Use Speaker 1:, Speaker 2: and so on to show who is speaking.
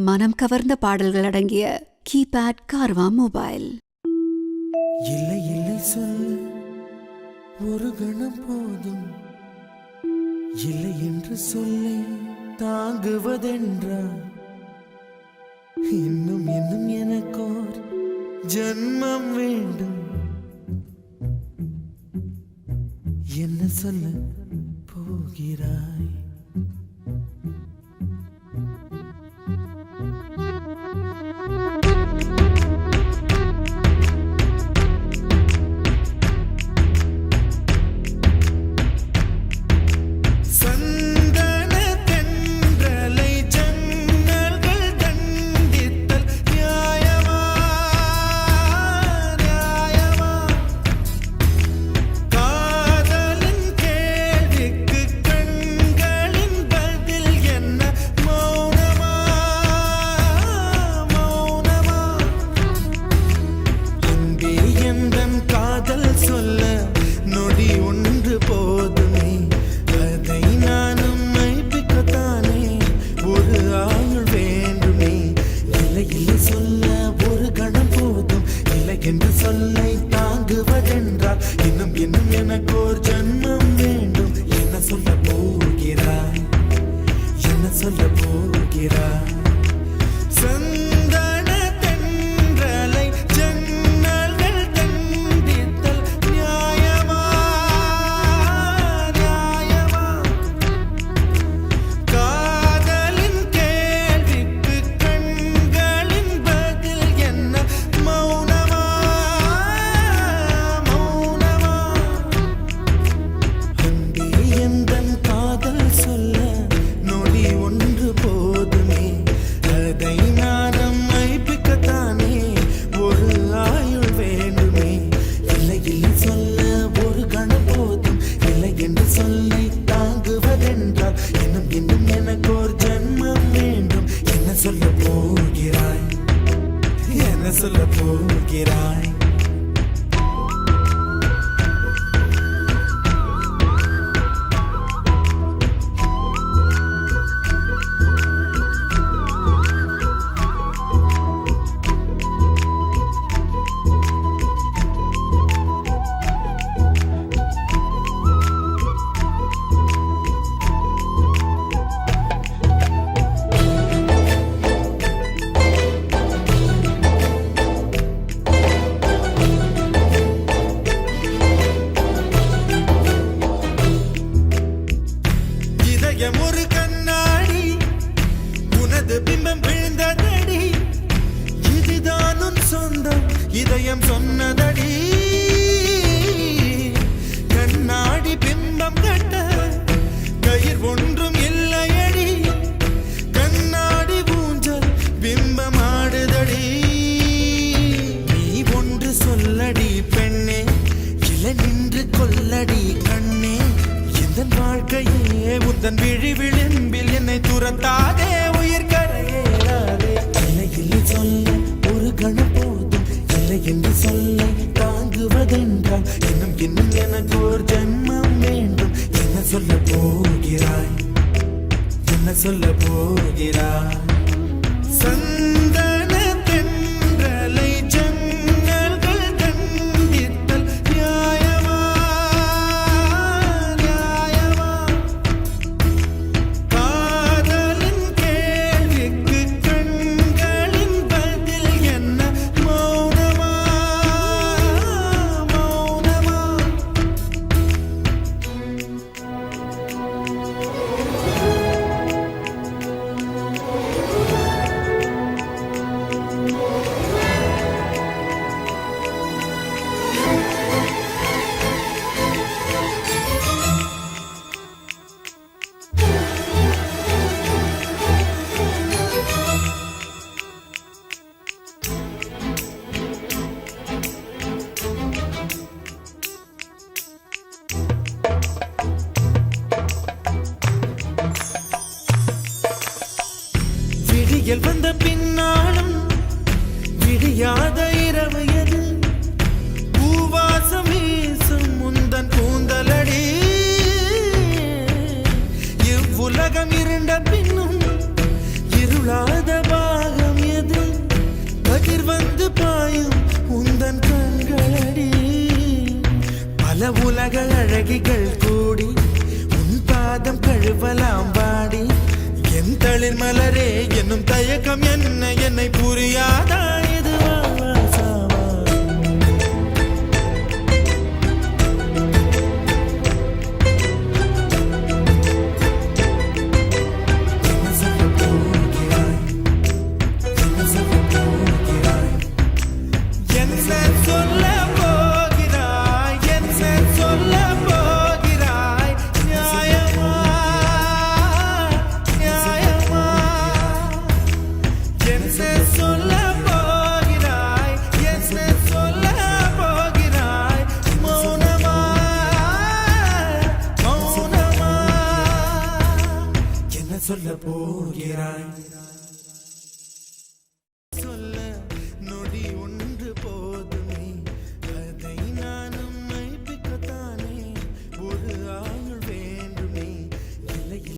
Speaker 1: மனம் கவர்ந்த பாடல்கள் அடங்கிய கீபேட் கார்வா மொபைல்.
Speaker 2: இல்லை இல்லை சொல்ல ஒரு கணம் போதும், இல்லை என்று சொல்லை தாங்குவதென்றா? இன்னும் இன்னும் எனக்கோர் ஜன்மம் வேண்டும். என்ன சொல்ல போகிறாய்? என்று சொல்லை தாங்குவதென்றால் இன்னும் இன்னும் எனக்கு ஒரு ஜன்மம் வேண்டும். என்ன சொல்ல போகிறாய்? என்ன சொல்ல போகிறாய்? சந்தன தென்றலை ஜன்னல்கள் தண்டித்தல் நியாயமா நியாயமா? காதலின் கேள்விக்கு கண்களின் பதில் என்ன? மௌனமா மௌனமா? அன்பே எந்தன் காதல் சொல்ல நொடி ஒன்று போதுமே, அதை நானும் மைப்பிக்கத்தானே ஒரு ஆயுள் வேண்டுமே. இல்லை இல்லை சொல்ல ஒரு கணம் போதும், இல்லை என்று சொல்லை தாங்குவதென்றால் இன்னும் இன்னும் எனக்கு ஒரு ஜன்மம் வேண்டும். என்ன சொல்ல போகிறாய்? என்ன சொல்ல போகிறாய்? ஒரு கண்ணாடி உனது பிம்பம் விழுந்ததடி, இதுதான் உன் சொந்தம் இதயம் சொன்னதடி. கண்ணாடி பிம்பம் கட்ட கயிர் ஒன்றும் இல்லையடி, கண்ணாடி ஊஞ்சல் பிம்பம் ஆடுதடி. நீ ஒன்று சொல்லடி பெண்ணே, இலை நின்று கொல்லடி கண்ணே. எந்தன் வாழ்க்கையே உந்தன் விழி விளிம்பில் என்னை துரத்தாதே, உயிர் கரையேறாதே. இல்லை இல்லை சொல்ல ஒரு கணம் போதும், இல்லை என்று சொல்லை தாங்குவதென்றால் இன்னும் இன்னும் எனக்கு ஒரு ஜன்மம் வேண்டும். என்ன சொல்ல போகிறாய்? என்ன சொல்ல போகிறாய்? சந்தன தென்றலை ஜன்னல்கள் தண்டித்தல் நியாயமா நியாயமா? காதலின் கேள்விக்கு கண்களின் பதில் என்ன? மௌனமா மௌனமா? விடியல் வந்த பின்னாலும் விடியாத இரவு எது? பூவாசம் வீசும் முந்தன் கூந்தலடி. இவ்வுலகம் இருண்ட பின்னும் இருளாத பல உலக அழகிகள் கூடி உன் பாதம் கழுவலாம் வாடி என் தளிர் மலரே என்னும் தயக்கம் என்ன என்னை புரியாதா இதுவா சாவா சொல்ல போகிறாய்